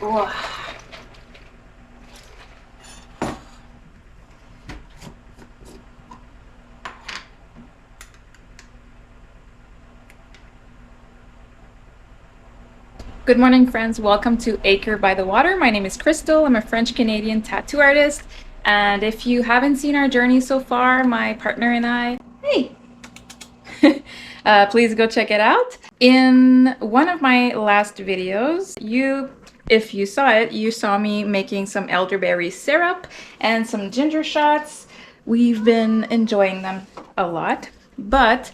Whoa. Good morning, friends. Welcome to Acre by the Water. My name is Krystle. I'm a French-Canadian tattoo artist. And if you haven't seen our journey so far, my partner and I, hey, please go check it out. In one of my last videos, if you saw it, you saw me making some elderberry syrup and some ginger shots. We've been enjoying them a lot, but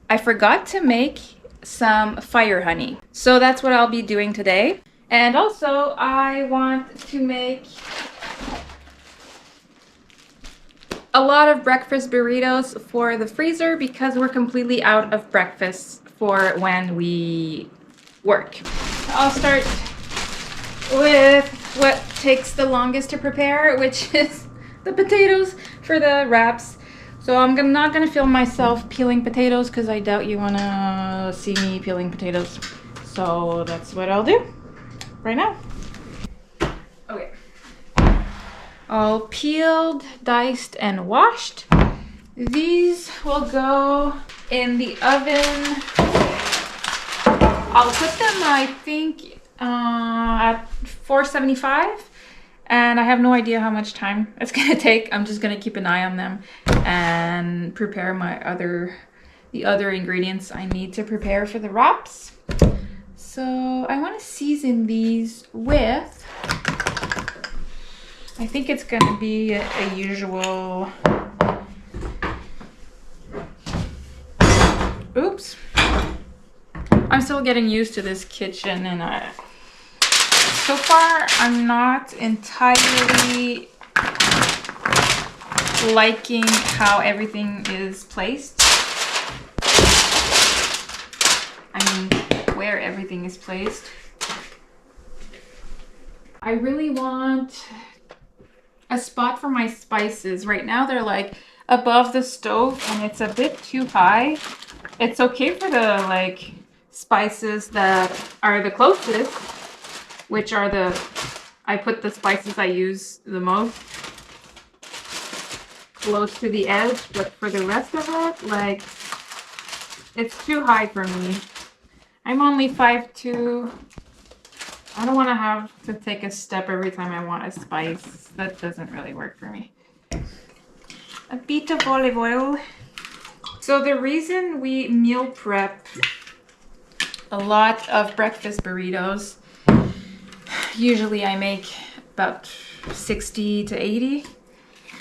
I forgot to make some fire honey. So that's what I'll be doing today. And also I want to make a lot of breakfast burritos for the freezer because we're completely out of breakfast for when we work. I'll start with what takes the longest to prepare, which is the potatoes for the wraps. So I'm not gonna film myself peeling potatoes because I doubt you wanna see me peeling potatoes. So that's what I'll do right now. Okay. All peeled, diced, and washed. These will go in the oven. I'll put them, I think, at 475. And I have no idea how much time it's gonna take. I'm just gonna keep an eye on them and prepare the other ingredients I need to prepare for the wraps. So I want to season these with, I think it's gonna be a usual, oops. I'm still getting used to this kitchen and so far, I'm not entirely liking how everything is placed. I mean, where everything is placed. I really want a spot for my spices. Right now, they're like above the stove and it's a bit too high. It's okay for the spices that are the closest, which are I put the spices I use the most close to the edge, but for the rest of it, it's too high for me. I'm only 5'2". I don't want to have to take a step every time I want a spice. That doesn't really work for me. A bit of olive oil. So the reason we meal prep a lot of breakfast burritos, usually I make about 60 to 80.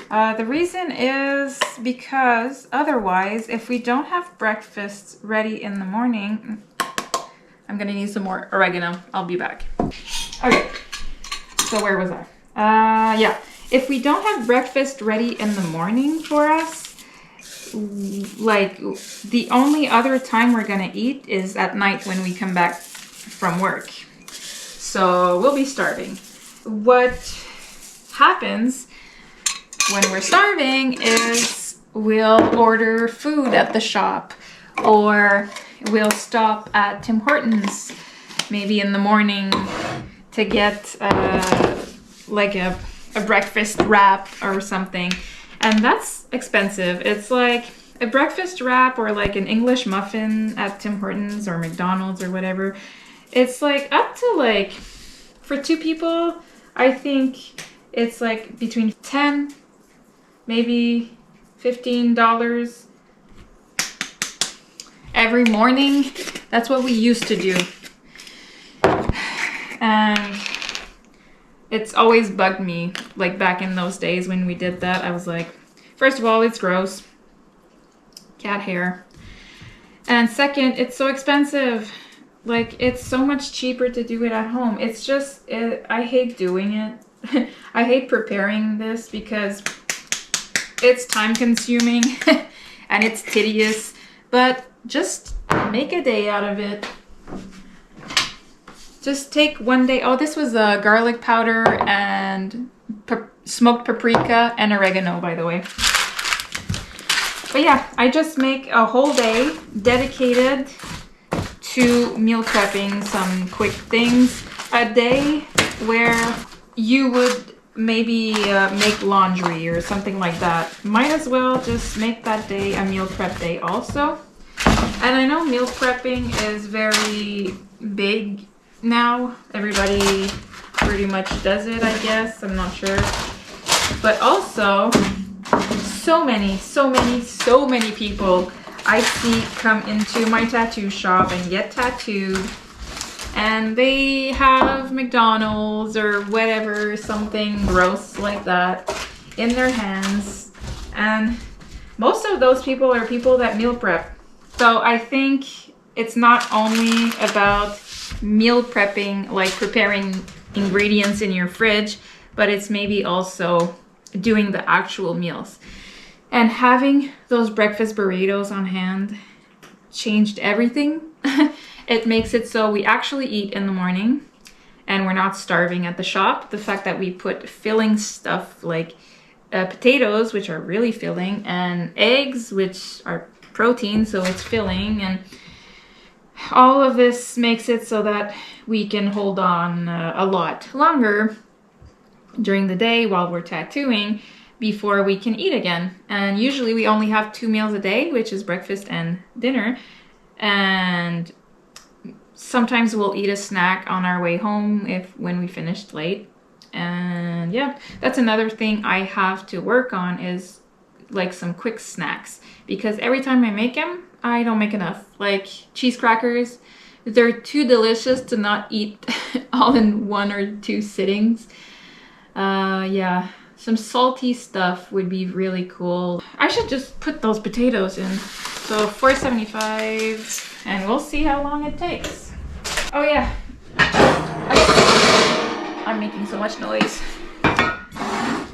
The reason is because otherwise, if we don't have breakfast ready in the morning, I'm gonna need some more oregano. I'll be back. Okay, so where was I? Yeah, if we don't have breakfast ready in the morning for us, the only other time we're gonna eat is at night when we come back from work. So we'll be starving. What happens when we're starving is we'll order food at the shop, or we'll stop at Tim Hortons maybe in the morning to get a breakfast wrap or something. And that's expensive. It's like a breakfast wrap or like an English muffin at Tim Hortons or McDonald's or whatever. It's like up to for 2 people, I think it's like between $10, maybe $15 every morning. That's what we used to do. And it's always bugged me, back in those days when we did that. I was like, first of all, it's gross. Cat hair. And second, it's so expensive. It's so much cheaper to do it at home. It's just, I hate doing it. I hate preparing this because it's time consuming and it's tedious, but just make a day out of it. Just take one day. Oh, this was garlic powder and smoked paprika and oregano, by the way. But yeah, I just make a whole day dedicated to meal prepping some quick things. A day where you would maybe make laundry or something like that. Might as well just make that day a meal prep day also. And I know meal prepping is very big now. Everybody pretty much does it, I guess. I'm not sure. But also, so many people I see come into my tattoo shop and get tattooed. And they have McDonald's or whatever, something gross like that in their hands. And most of those people are people that meal prep. So I think it's not only about meal prepping, like preparing ingredients in your fridge, but it's maybe also doing the actual meals. And having those breakfast burritos on hand changed everything. It makes it so we actually eat in the morning and we're not starving at the shop. The fact that we put filling stuff like potatoes, which are really filling, and eggs, which are protein, so it's filling, and all of this makes it so that we can hold on a lot longer during the day while we're tattooing before we can eat again. And usually we only have 2 meals a day, which is breakfast and dinner, and sometimes we'll eat a snack on our way home when we finished late. And yeah, that's another thing I have to work on, is like some quick snacks, because every time I make them, I don't make enough. Like cheese crackers, they're too delicious to not eat all in 1 or 2 sittings. Yeah, some salty stuff would be really cool. I should just put those potatoes in. So $4.75, and we'll see how long it takes. Oh yeah, I'm making so much noise.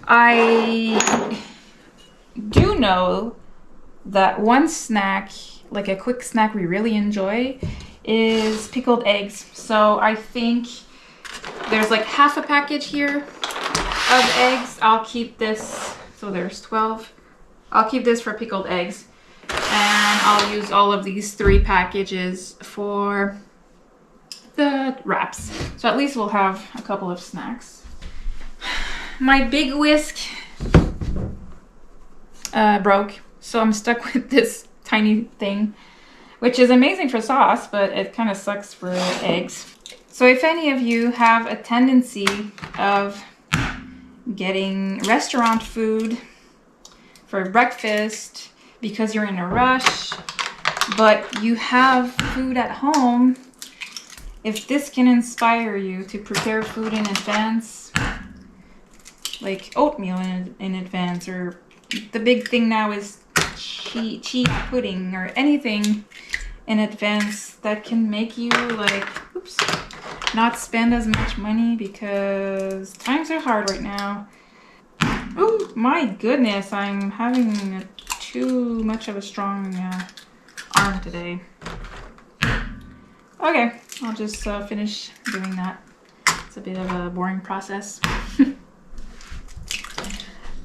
I do know that one snack, like a quick snack we really enjoy, is pickled eggs. So I think there's like half a package here of eggs. I'll keep this, so there's 12. I'll keep this for pickled eggs, and I'll use all of these 3 packages for the wraps. So at least we'll have a couple of snacks. My big whisk broke, so I'm stuck with this tiny thing, which is amazing for sauce, but it kind of sucks for eggs. So if any of you have a tendency of getting restaurant food for breakfast because you're in a rush, but you have food at home, if this can inspire you to prepare food in advance, like oatmeal in advance, or the big thing now is cheese pudding, or anything in advance that can make you like, oops, not spend as much money, because times are hard right now. Oh my goodness, I'm having too much of a strong arm today. Okay, I'll just finish doing that. It's a bit of a boring process.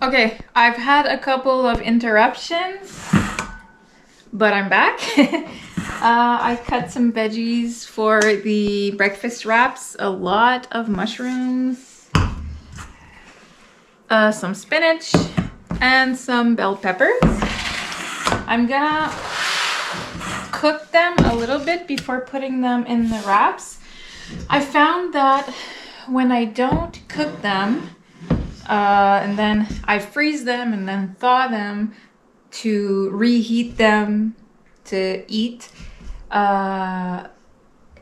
Okay, I've had a couple of interruptions, but I'm back. I cut some veggies for the breakfast wraps, a lot of mushrooms, some spinach, and some bell peppers. I'm gonna cook them a little bit before putting them in the wraps. I found that when I don't cook them, and then I freeze them and then thaw them to reheat them to eat,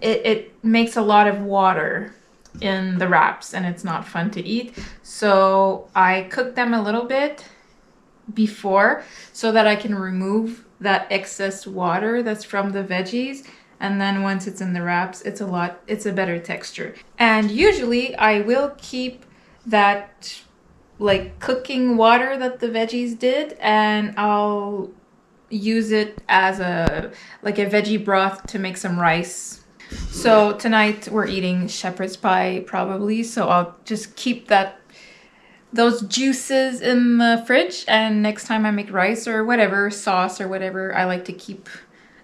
it makes a lot of water in the wraps and it's not fun to eat. So I cook them a little bit before so that I can remove that excess water that's from the veggies, and then once it's in the wraps, it's a better texture. And usually I will keep that like cooking water that the veggies did, and I'll use it as a veggie broth to make some rice. So tonight we're eating shepherd's pie probably, so I'll just keep those juices in the fridge, and next time I make rice or whatever, sauce or whatever, I like to keep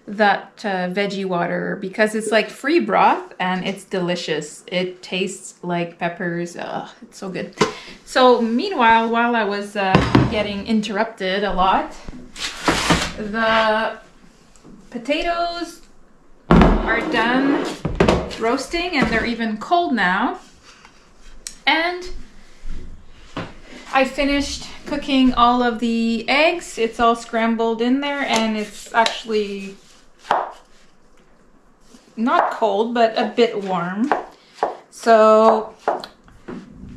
that veggie water because it's like free broth and it's delicious. It tastes like peppers. It's so good. So meanwhile, while I was getting interrupted a lot, the potatoes are done roasting and they're even cold now. And I finished cooking all of the eggs. It's all scrambled in there and it's actually not cold, but a bit warm. So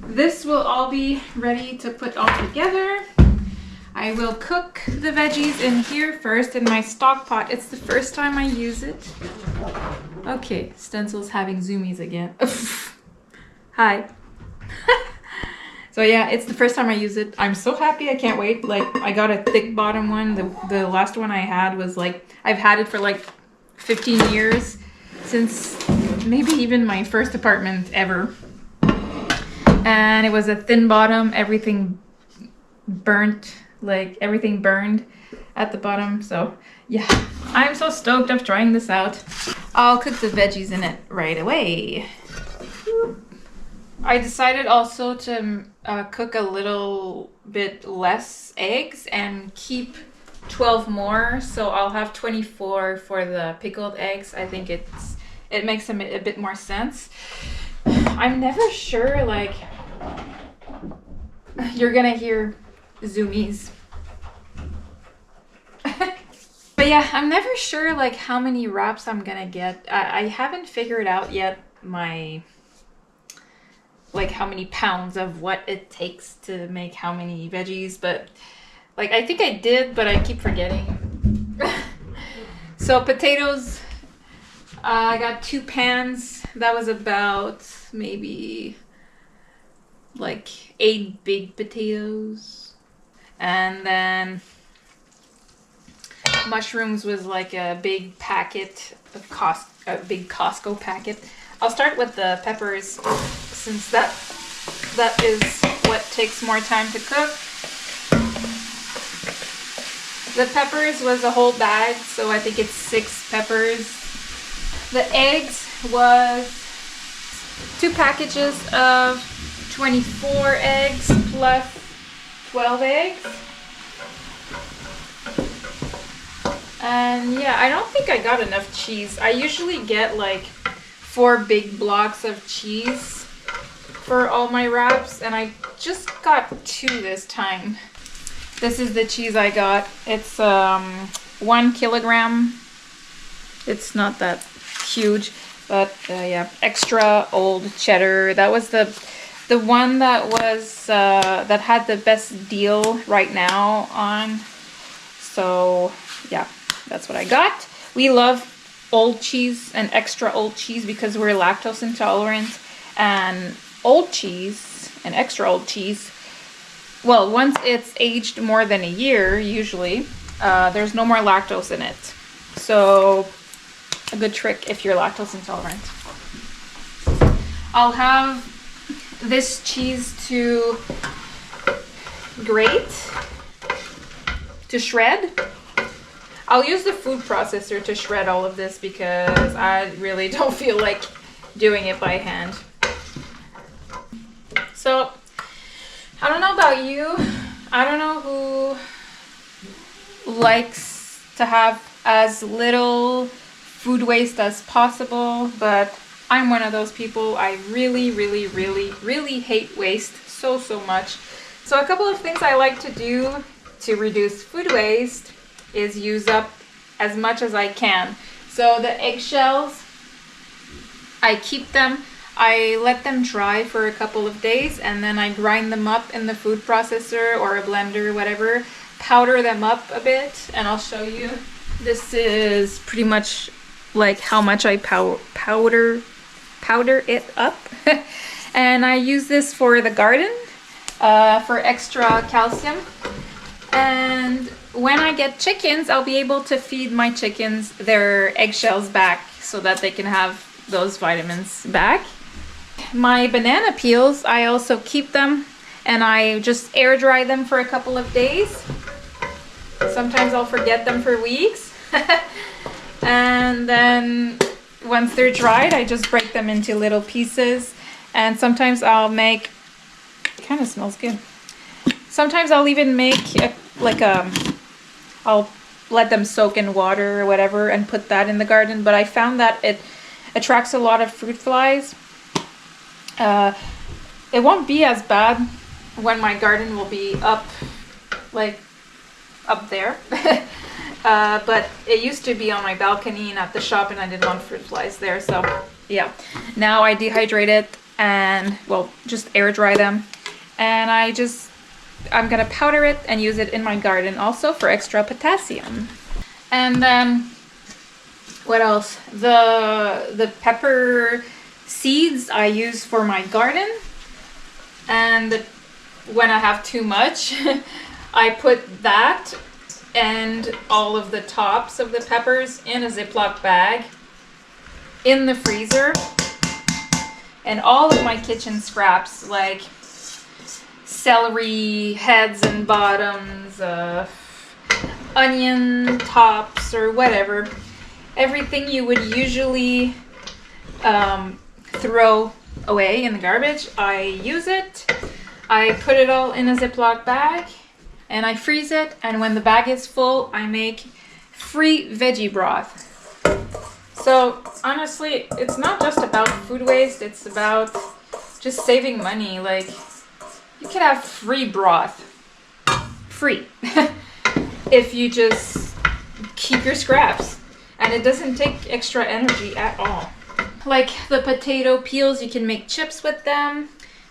this will all be ready to put all together. I will cook the veggies in here first in my stock pot. It's the first time I use it. Okay, Stencil's having zoomies again. Hi. So yeah, it's the first time I use it. I'm so happy, I can't wait. Like, I got a thick bottom one. The last one I had was like, I've had it for like 15 years. Since maybe even my first apartment ever. And it was a thin bottom, everything burnt, like everything burned at the bottom. So yeah, I'm so stoked of trying this out. I'll cook the veggies in it right away. I decided also to cook a little bit less eggs and keep 12 more, so I'll have 24 for the pickled eggs. I think it makes a bit more sense. I'm never sure, like, you're gonna hear zoomies. But yeah, I'm never sure like how many wraps I'm gonna get. I haven't figured out yet like how many pounds of what it takes to make how many veggies, but like, I think I did, but I keep forgetting. So potatoes, I got 2 pans. That was about maybe like 8 big potatoes. And then mushrooms was like a big packet of a big Costco packet. I'll start with the peppers since that is what takes more time to cook. The peppers was a whole bag, so I think it's 6 peppers. The eggs was 2 packages of 24 eggs plus 12 eggs. And yeah, I don't think I got enough cheese. I usually get like 4 big blocks of cheese for all my wraps, and I just got 2 this time. This is the cheese I got. It's 1 kilogram. It's not that huge, but yeah, extra old cheddar. That was the one that was that had the best deal right now on. So yeah, that's what I got. We love old cheese and extra old cheese because we're lactose intolerant, and old cheese and extra old cheese, well, once it's aged more than a year, usually, there's no more lactose in it. So, a good trick if you're lactose intolerant. I'll have this cheese to grate, to shred. I'll use the food processor to shred all of this because I really don't feel like doing it by hand. So, I don't know about you. I don't know who likes to have as little food waste as possible, but I'm one of those people. I really, really, really, really hate waste so much. So a couple of things I like to do to reduce food waste is use up as much as I can. So the eggshells, I keep them. I let them dry for a couple of days and then I grind them up in the food processor or a blender, whatever, powder them up a bit, and I'll show you. This is pretty much like how much I powder it up. And I use this for the garden for extra calcium. And when I get chickens, I'll be able to feed my chickens their eggshells back so that they can have those vitamins back. My banana peels, I also keep them and I just air dry them for a couple of days. Sometimes I'll forget them for weeks. And then once they're dried, I just break them into little pieces. And sometimes I'll make, it kind of smells good. Sometimes I'll even make I'll let them soak in water or whatever and put that in the garden. But I found that it attracts a lot of fruit flies. It won't be as bad when my garden will be up there. But it used to be on my balcony and at the shop, and I didn't want fruit flies there. So yeah, now I dehydrate it and, well, just air dry them. And I'm gonna powder it and use it in my garden also for extra potassium. And then what else? The pepper seeds I use for my garden. And when I have too much, I put that and all of the tops of the peppers in a Ziploc bag in the freezer. And all of my kitchen scraps, like celery heads and bottoms, onion tops or whatever, everything you would usually throw away in the garbage, I use it. I put it all in a Ziploc bag and I freeze it, and when the bag is full, I make free veggie broth. So honestly, it's not just about food waste, it's about just saving money. Like, you could have free broth, free, if you just keep your scraps, and it doesn't take extra energy at all. Like the potato peels, you can make chips with them.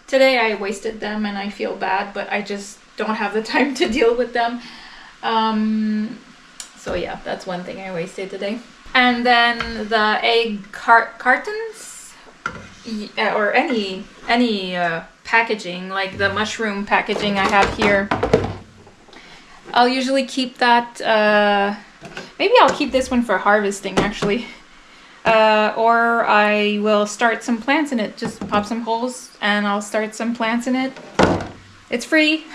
Today I wasted them and I feel bad, but I just don't have the time to deal with them. So yeah, that's one thing I wasted today. And then the egg cartons, or any packaging, like the mushroom packaging I have here, I'll usually keep that, maybe I'll keep this one for harvesting actually. Or I will start some plants in it, just pop some holes and I'll start some plants in it. It's free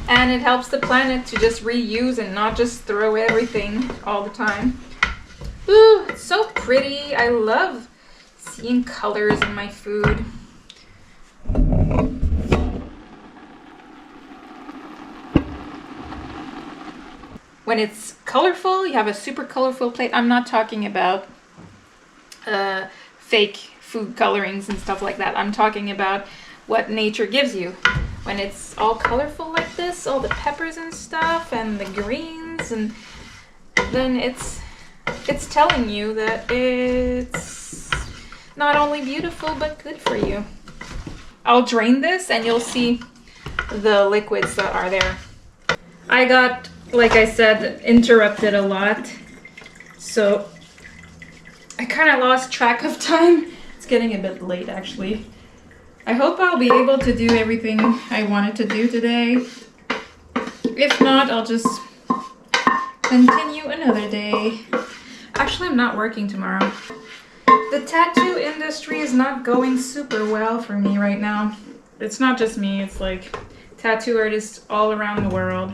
and it helps the planet to just reuse and not just throw everything all the time. Ooh, it's so pretty. I love seeing colors in my food. When it's colorful, you have a super colorful plate. I'm not talking about fake food colorings and stuff like that. I'm talking about what nature gives you. When it's all colorful like this, all the peppers and stuff and the greens, and then it's telling you that it's not only beautiful but good for you. I'll drain this and you'll see the liquids that are there. I got, like I said, interrupted a lot, so I kind of lost track of time. It's getting a bit late actually. I hope I'll be able to do everything I wanted to do today. If not, I'll just continue another day. Actually, I'm not working tomorrow. The tattoo industry is not going super well for me right now. It's not just me, it's like tattoo artists all around the world.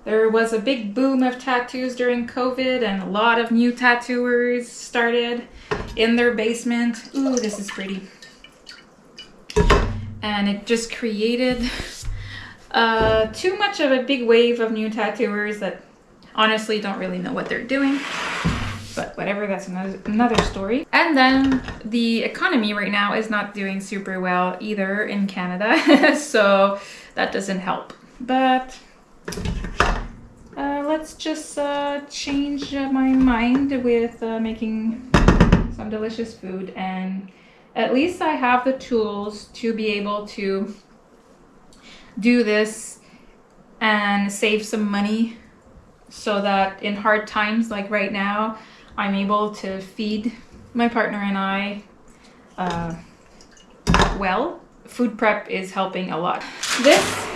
There was a big boom of tattoos during COVID and a lot of new tattooers started in their basement. Ooh, this is pretty. And it just created too much of a big wave of new tattooers that honestly don't really know what they're doing. But whatever, that's another story. And then the economy right now is not doing super well either in Canada. So that doesn't help. But let's just change my mind with making some delicious food, and at least I have the tools to be able to do this and save some money so that in hard times like right now, I'm able to feed my partner and I well. Food prep is helping a lot. This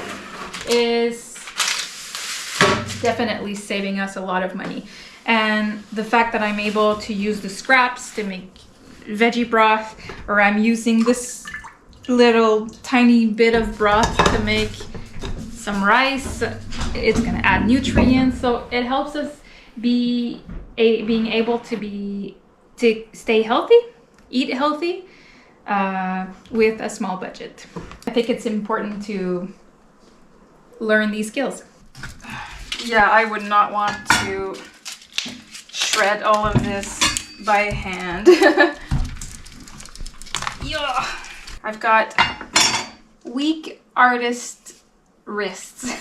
is definitely saving us a lot of money. And the fact that I'm able to use the scraps to make veggie broth, or I'm using this little tiny bit of broth to make some rice, it's gonna add nutrients, so it helps us be being able to stay healthy, eat healthy, with a small budget. I think it's important to learn these skills. Yeah, I would not want to shred all of this by hand. Yeah, I've got weak artist wrists.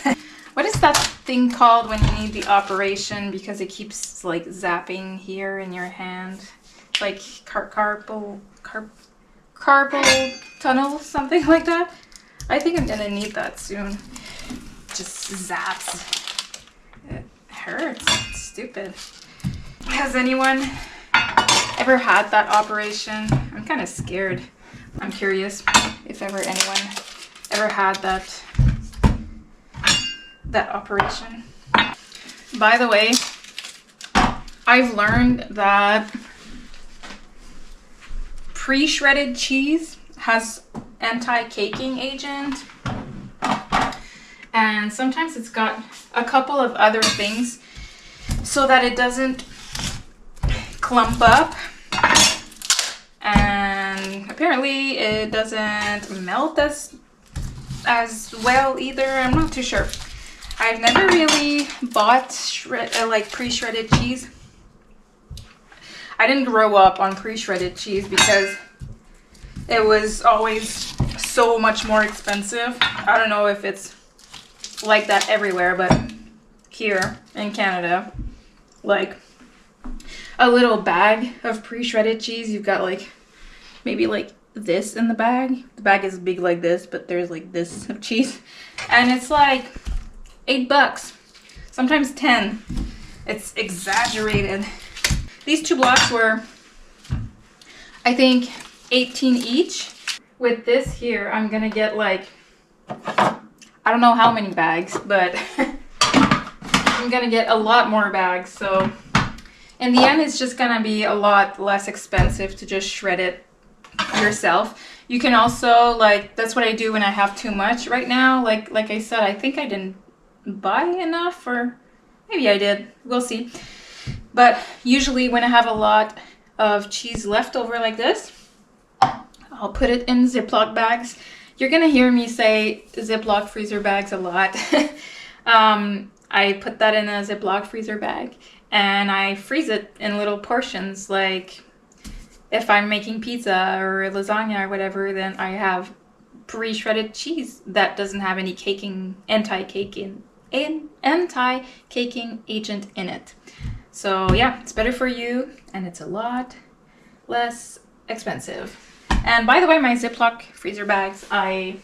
What is that thing called when you need the operation because it keeps like zapping here in your hand? Like carpal tunnel, something like that. I think I'm gonna need that soon. Just zaps. It hurts. It's stupid. Has anyone ever had that operation? I'm kind of scared. I'm curious if anyone ever had that operation. By the way, I've learned that pre-shredded cheese has anti-caking agent, and sometimes it's got a couple of other things so that it doesn't clump up, and apparently it doesn't melt as well either. I'm not too sure. I've never really bought like pre-shredded cheese. I didn't grow up on pre-shredded cheese because it was always so much more expensive. I don't know if it's like that everywhere, but here in Canada, like a little bag of pre-shredded cheese, you've got like maybe like this in the bag. The bag is big like this, but there's like this of cheese, and it's like $8, sometimes 10. It's exaggerated. These 2 blocks were, I think, 18 each. With this here, I'm gonna get like, I don't know how many bags, but I'm gonna get a lot more bags. So in the end, it's just gonna be a lot less expensive to just shred it yourself. You can also, like, that's what I do when I have too much right now. Like I said, I think I didn't buy enough, or maybe I did. We'll see. But usually when I have a lot of cheese left over like this, I'll put it in Ziploc bags. You're gonna hear me say Ziploc freezer bags a lot. I put that in a Ziploc freezer bag and I freeze it in little portions. Like if I'm making pizza or lasagna or whatever, then I have pre-shredded cheese that doesn't have any anti-caking agent in it. So yeah, it's better for you and it's a lot less expensive. And by the way, my Ziploc freezer bags, I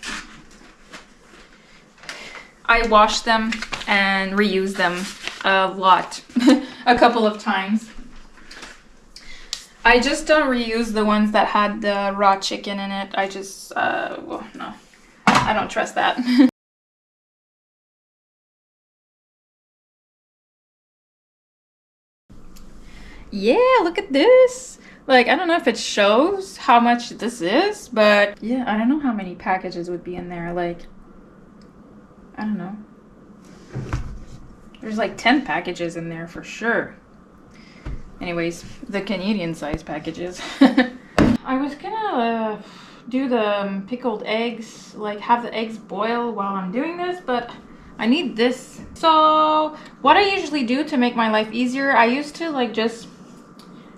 wash them and reuse them a lot, a couple of times. I just don't reuse the ones that had the raw chicken in it. I just, well, no, I don't trust that. Yeah, look at this. Like, I don't know if it shows how much this is, but yeah, I don't know how many packages would be in there. Like, I don't know. There's like 10 packages in there for sure. Anyways, the Canadian size packages. I was gonna do the pickled eggs, like have the eggs boil while I'm doing this, but I need this. So what I usually do to make my life easier, I used to like just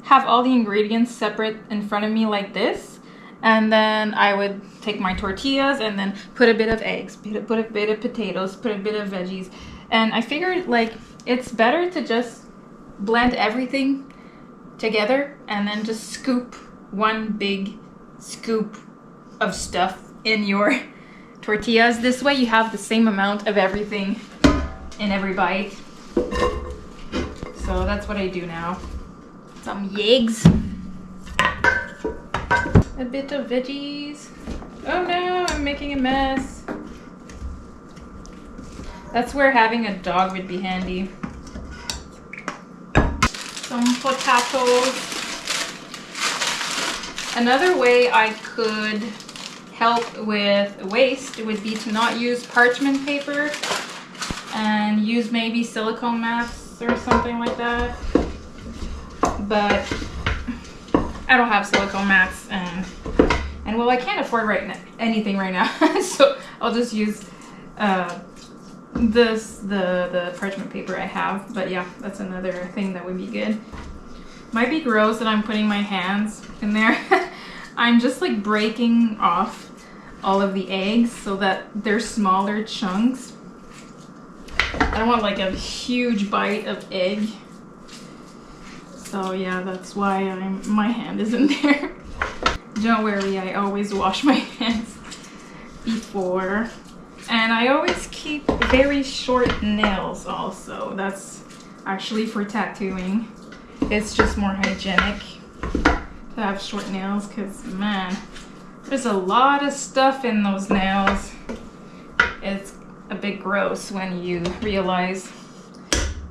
have all the ingredients separate in front of me like this, and then I would take my tortillas and then put a bit of eggs, put a bit of potatoes, put a bit of veggies, and I figured like it's better to just blend everything together and then just scoop one big scoop of stuff in your tortillas. This way you have the same amount of everything in every bite. So that's what I do now. Some eggs, a bit of veggies. Oh no, I'm making a mess. That's where having a dog would be handy. Some potatoes. Another way I could help with waste would be to not use parchment paper and use maybe silicone mats or something like that. but I don't have silicone mats, and well, I can't afford anything right now, so I'll just use the parchment paper I have. But yeah, that's another thing that would be good. Might be gross that I'm putting my hands in there. I'm just like breaking off all of the eggs so that they're smaller chunks. I don't want like a huge bite of egg. So yeah, that's why my hand is in there. Don't worry, I always wash my hands before. And I always keep very short nails also. That's actually for tattooing. It's just more hygienic to have short nails because, man, there's a lot of stuff in those nails. It's a bit gross when you realize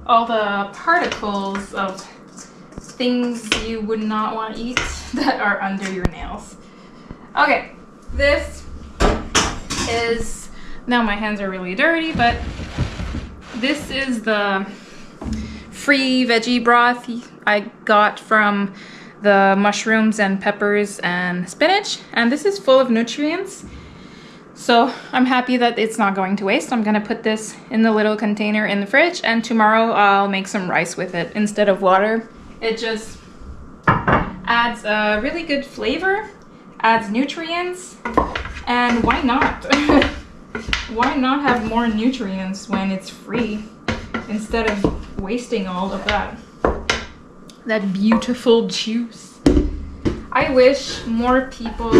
all the particles of things you would not want to eat that are under your nails. Okay, this is, now my hands are really dirty, but this is the free veggie broth I got from the mushrooms and peppers and spinach, and this is full of nutrients. So I'm happy that it's not going to waste. I'm gonna put this in the little container in the fridge, and tomorrow I'll make some rice with it instead of water. It just adds a really good flavor, adds nutrients, and why not? Why not have more nutrients when it's free instead of wasting all of that beautiful juice? I wish more people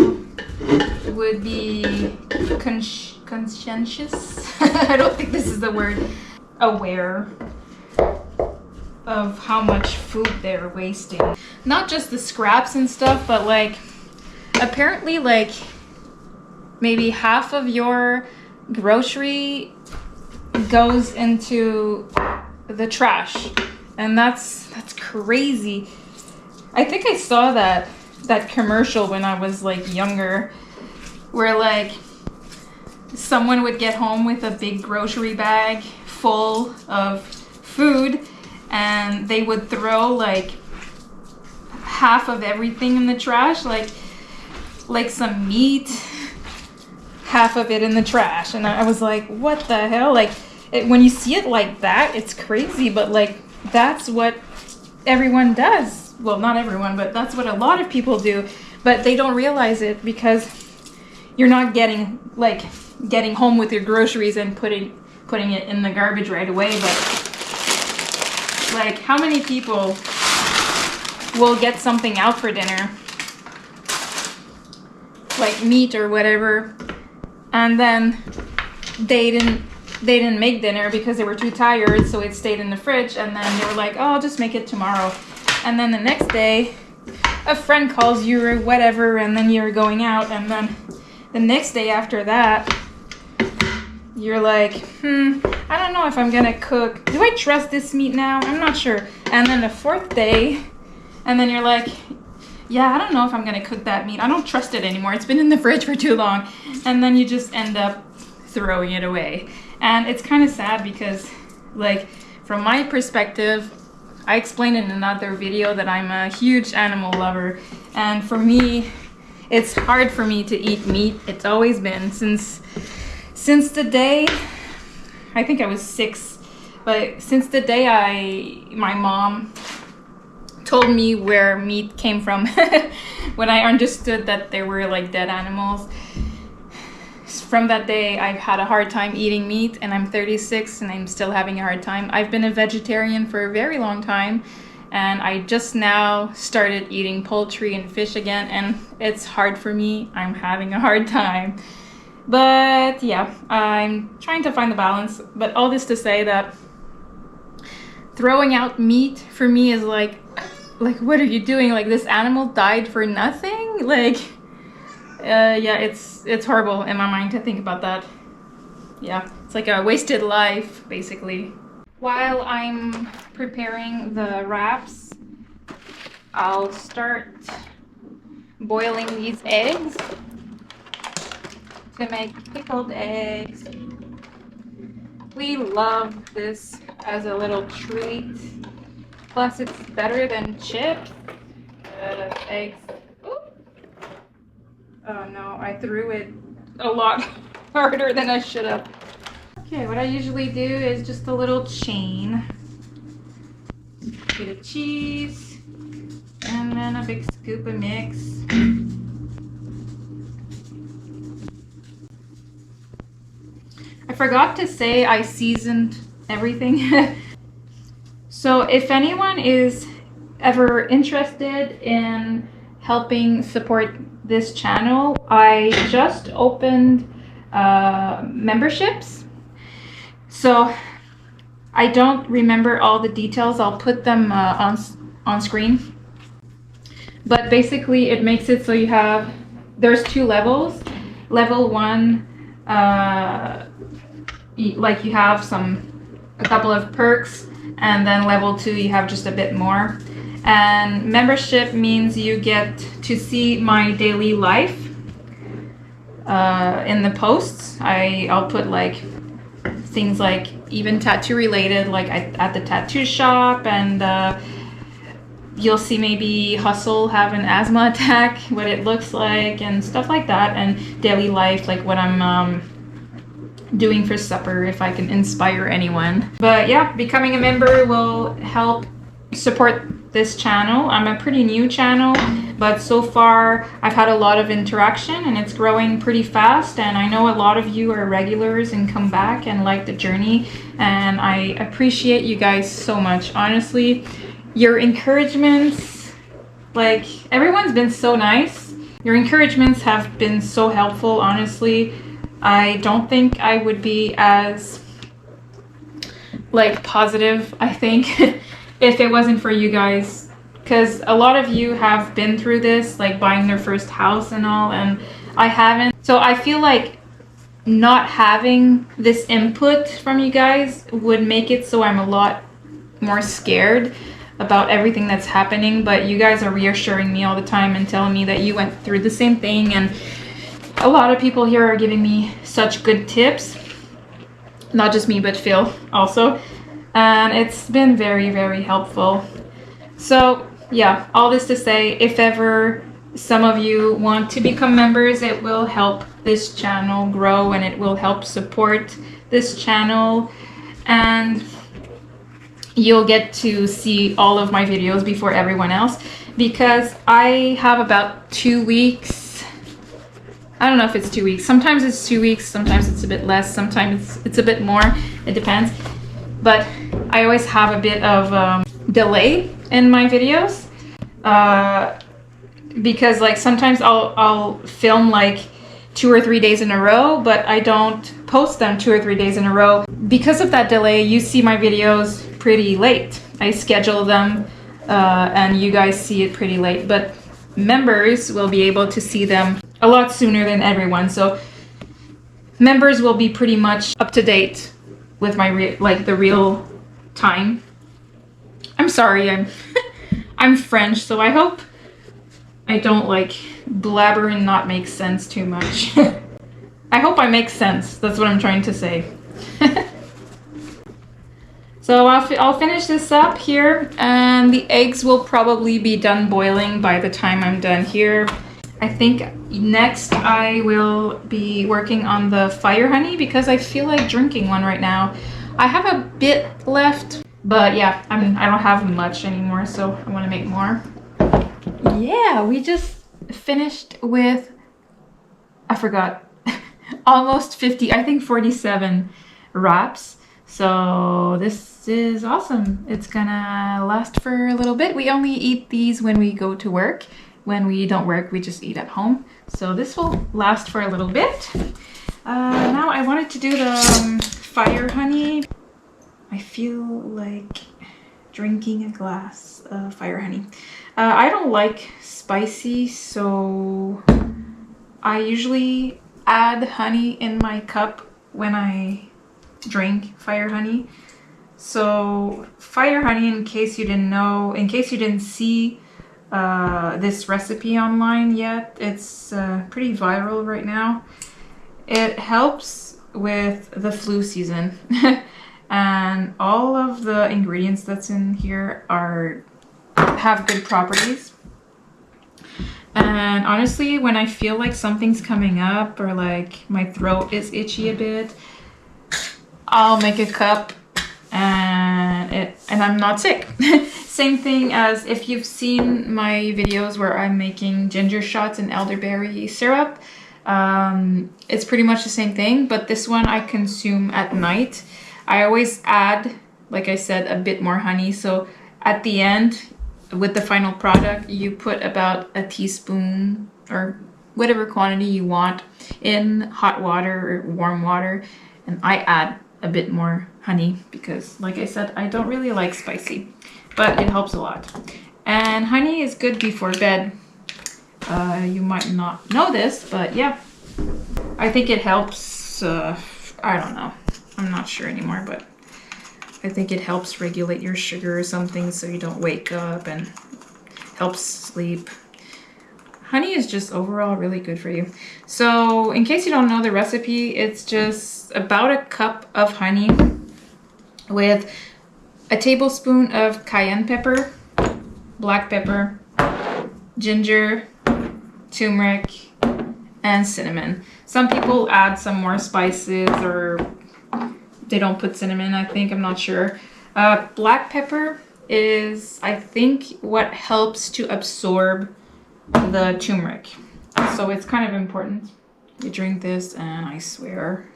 would be conscientious. I don't think this is the word. Aware of how much food they're wasting. Not just the scraps and stuff, but like apparently like maybe half of your grocery goes into the trash, and that's crazy. I think I saw that commercial when I was like younger, where like someone would get home with a big grocery bag full of food, and they would throw like half of everything in the trash, like some meat, half of it in the trash. And I was like, what the hell? Like when you see it like that, it's crazy, but like that's what everyone does. Well, not everyone, but that's what a lot of people do, but they don't realize it because you're not getting home with your groceries and putting it in the garbage right away. But like, how many people will get something out for dinner, like meat or whatever, and then they didn't make dinner because they were too tired, so it stayed in the fridge, and then they were like, oh, I'll just make it tomorrow. And then the next day a friend calls you or whatever, and then you're going out, and then the next day after that you're like, I don't know if I'm gonna cook. Do I trust this meat now? I'm not sure. And then the fourth day, and then you're like, yeah, I don't know if I'm gonna cook that meat. I don't trust it anymore. It's been in the fridge for too long. And then you just end up throwing it away. And it's kind of sad because, like, from my perspective, I explained in another video that I'm a huge animal lover. And for me, it's hard for me to eat meat. It's always been since the day, I think I was 6, but since the day my mom told me where meat came from, when I understood that they were like dead animals, from that day I've had a hard time eating meat, and I'm 36 and I'm still having a hard time. I've been a vegetarian for a very long time, and I just now started eating poultry and fish again, and it's hard for me. I'm having a hard time. But yeah, I'm trying to find the balance. But all this to say that throwing out meat for me is like what are you doing? Like, this animal died for nothing? Like, yeah, it's horrible in my mind to think about that. Yeah, it's like a wasted life, basically. While I'm preparing the wraps, I'll start boiling these eggs to make pickled eggs. We love this as a little treat. Plus, it's better than chips. Eggs. Ooh. Oh no, I threw it a lot harder than I should have. Okay, what I usually do is just a little chain. Bit of cheese, and then a big scoop of mix. I forgot to say I seasoned everything. So if anyone is ever interested in helping support this channel, I just opened memberships. So I don't remember all the details. I'll put them on screen. But basically it makes it so you have, there's 2 levels. Level 1, like you have a couple of perks, and then level 2 you have just a bit more. And membership means you get to see my daily life in the posts. I'll put like things like even tattoo related, like at the tattoo shop, and you'll see maybe Hustle have an asthma attack, what it looks like and stuff like that, and daily life, like what I'm doing for supper, if I can inspire anyone. But yeah, becoming a member will help support this channel. I'm a pretty new channel, but so far I've had a lot of interaction and it's growing pretty fast, and I know a lot of you are regulars and come back and like the journey, and I appreciate you guys so much. Honestly, your encouragements, like, everyone's been so nice. Your encouragements have been so helpful, honestly. I don't think I would be as like positive, I think, if it wasn't for you guys, because a lot of you have been through this, like buying their first house and all, and I haven't. So I feel like not having this input from you guys would make it so I'm a lot more scared about everything that's happening, but you guys are reassuring me all the time and telling me that you went through the same thing, and a lot of people here are giving me such good tips. Not just me, but Phil also. And it's been very, very helpful. So yeah, all this to say, if ever some of you want to become members, it will help this channel grow and it will help support this channel. And you'll get to see all of my videos before everyone else, because I have about 2 weeks. I don't know if it's 2 weeks. Sometimes it's 2 weeks, sometimes it's a bit less, sometimes it's a bit more. It depends. But I always have a bit of delay in my videos, because like sometimes I'll film like 2 or 3 days in a row, but I don't post them 2 or 3 days in a row. Because of that delay, you see my videos pretty late. I schedule them and you guys see it pretty late, but members will be able to see them a lot sooner than everyone. So members will be pretty much up to date with my the real time. I'm sorry, I'm French, so I hope I don't like blabber and not make sense too much. I hope I make sense. That's what I'm trying to say. So I'll finish this up here, and the eggs will probably be done boiling by the time I'm done here. I think next I will be working on the fire honey, because I feel like drinking one right now. I have a bit left, but yeah, I don't have much anymore, so I want to make more. Yeah, we just finished with, I forgot, almost 50, I think 47 wraps. So this is awesome. It's gonna last for a little bit. We only eat these when we go to work. When we don't work, we just eat at home. So this will last for a little bit. Now I wanted to do the fire honey. I feel like drinking a glass of fire honey. I don't like spicy, so I usually add honey in my cup when I drink fire honey. So fire honey, in case you didn't know, in case you didn't see this recipe online yet, it's pretty viral right now. It helps with the flu season. and all of the ingredients that's in here have good properties. And honestly, when I feel like something's coming up or like my throat is itchy a bit, I'll make a cup and I'm not sick. Same thing as if you've seen my videos where I'm making ginger shots and elderberry syrup. It's pretty much the same thing, but this one I consume at night. I always add, like I said, a bit more honey. So at the end, with the final product, you put about a teaspoon or whatever quantity you want in hot water or warm water. And I add a bit more honey because, like I said, I don't really like spicy, but it helps a lot. And honey is good before bed. You might not know this, but yeah, I think it helps. I don't know. I'm not sure anymore, but I think it helps regulate your sugar or something so you don't wake up and helps sleep. Honey is just overall really good for you. So in case you don't know the recipe, it's just about a cup of honey with a tablespoon of cayenne pepper, black pepper, ginger, turmeric, and cinnamon. Some people add some more spices or they don't put cinnamon, I think. I'm not sure. Black pepper is, I think, what helps to absorb the turmeric. So it's kind of important. You drink this and I swear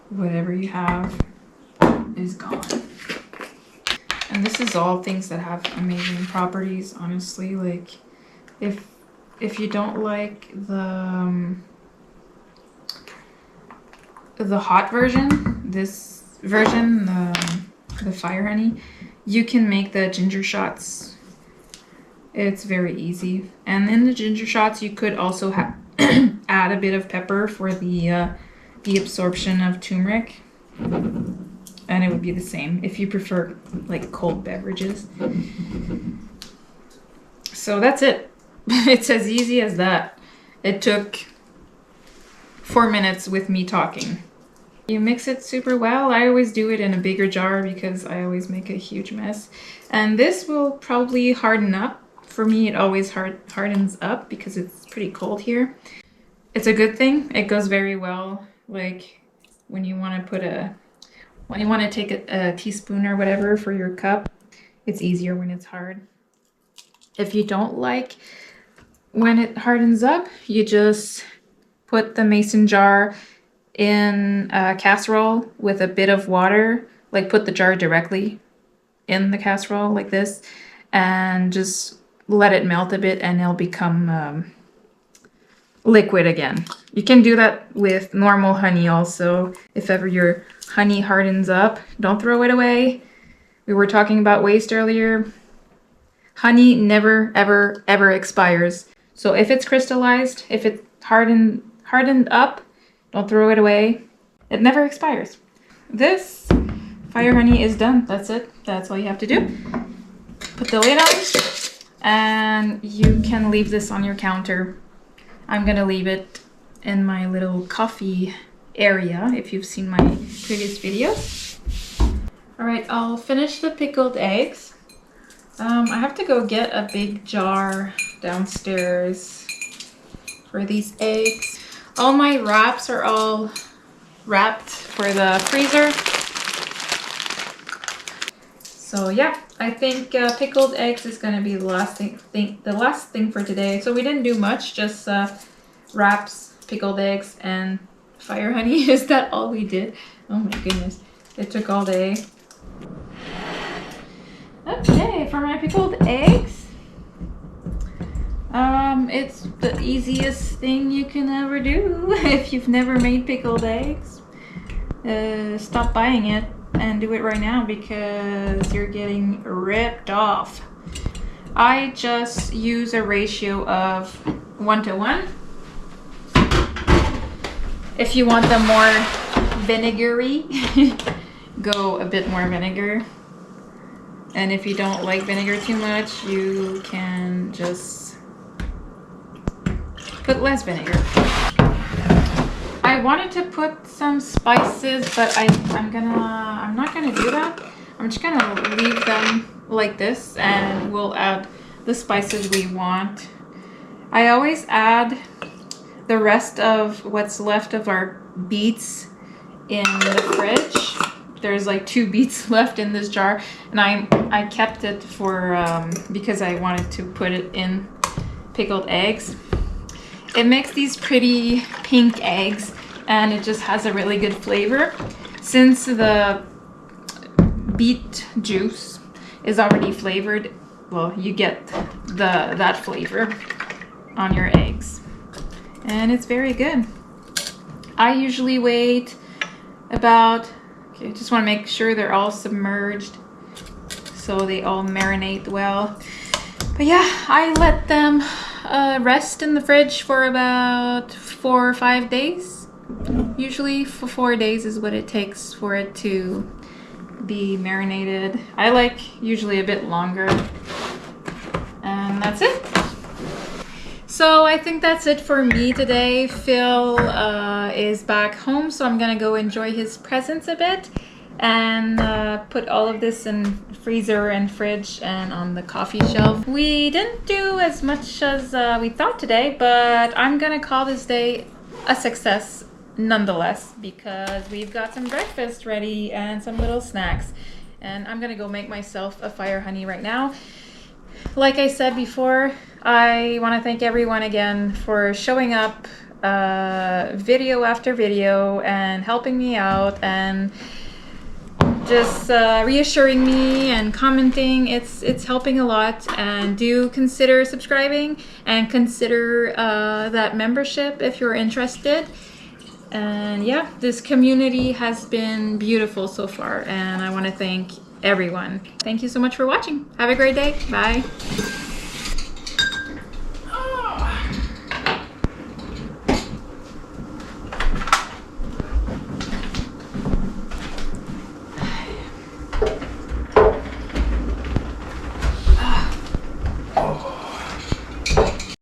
whatever you have is gone. And this is all things that have amazing properties, honestly. Like if you don't like the hot version, this version, the fire honey, you can make the ginger shots. It's very easy. And in the ginger shots, you could also add a bit of pepper for the absorption of turmeric. And it would be the same if you prefer like cold beverages. So that's it. It's as easy as that. It took 4 minutes with me talking. You mix it super well. I always do it in a bigger jar because I always make a huge mess. And this will probably harden up. For me, it always hardens up because it's pretty cold here. It's a good thing. It goes very well. Like when you want to take a teaspoon or whatever for your cup, it's easier when it's hard. If you don't like when it hardens up, you just put the mason jar in a casserole with a bit of water, like put the jar directly in the casserole like this and just let it melt a bit and it'll become liquid again. You can do that with normal honey also. If ever your honey hardens up, don't throw it away. We were talking about waste earlier. Honey never, ever, ever expires. So if it's crystallized, if it's hardened up, don't throw it away. It never expires. This fire honey is done. That's it. That's all you have to do. Put the lid on and you can leave this on your counter. I'm gonna leave it in my little coffee area if you've seen my previous videos. All right, I'll finish the pickled eggs. I have to go get a big jar downstairs for these eggs. All my wraps are all wrapped for the freezer. So yeah, I think pickled eggs is gonna be the last thing for today. So we didn't do much, just wraps, pickled eggs, and fire honey. Is that all we did? Oh my goodness, it took all day. Okay, for my pickled eggs, it's the easiest thing you can ever do. If you've never made pickled eggs, stop buying it and do it right now because you're getting ripped off. I just use a ratio of 1:1. If you want them more vinegary, go a bit more vinegar. And if you don't like vinegar too much, you can just put less vinegar. I I wanted to put some spices, but I'm not gonna do that. I'm just gonna leave them like this, and we'll add the spices we want. I always add the rest of what's left of our beets in the fridge. There's like 2 beets left in this jar, and I kept it for because I wanted to put it in pickled eggs. It makes these pretty pink eggs, and it just has a really good flavor. Since the beet juice is already flavored, well, you get that flavor on your eggs, and it's very good. I usually wait about, okay, just want to make sure they're all submerged so they all marinate well. But yeah, I let them rest in the fridge for about 4 or 5 days. Usually for 4 days is what it takes for it to be marinated. I like usually a bit longer. And that's it. So I think that's it for me today. Phil is back home, so I'm gonna go enjoy his presents a bit and put all of this in freezer and fridge and on the coffee shelf. We didn't do as much as we thought today, but I'm gonna call this day a success nonetheless, because we've got some breakfast ready and some little snacks, and I'm gonna go make myself a fire honey right now. Like I said before, I want to thank everyone again for showing up video after video and helping me out and just reassuring me and commenting. It's helping a lot, and do consider subscribing and consider that membership if you're interested. And yeah, this community has been beautiful so far, and I want to thank everyone. Thank you so much for watching. Have a great day. Bye.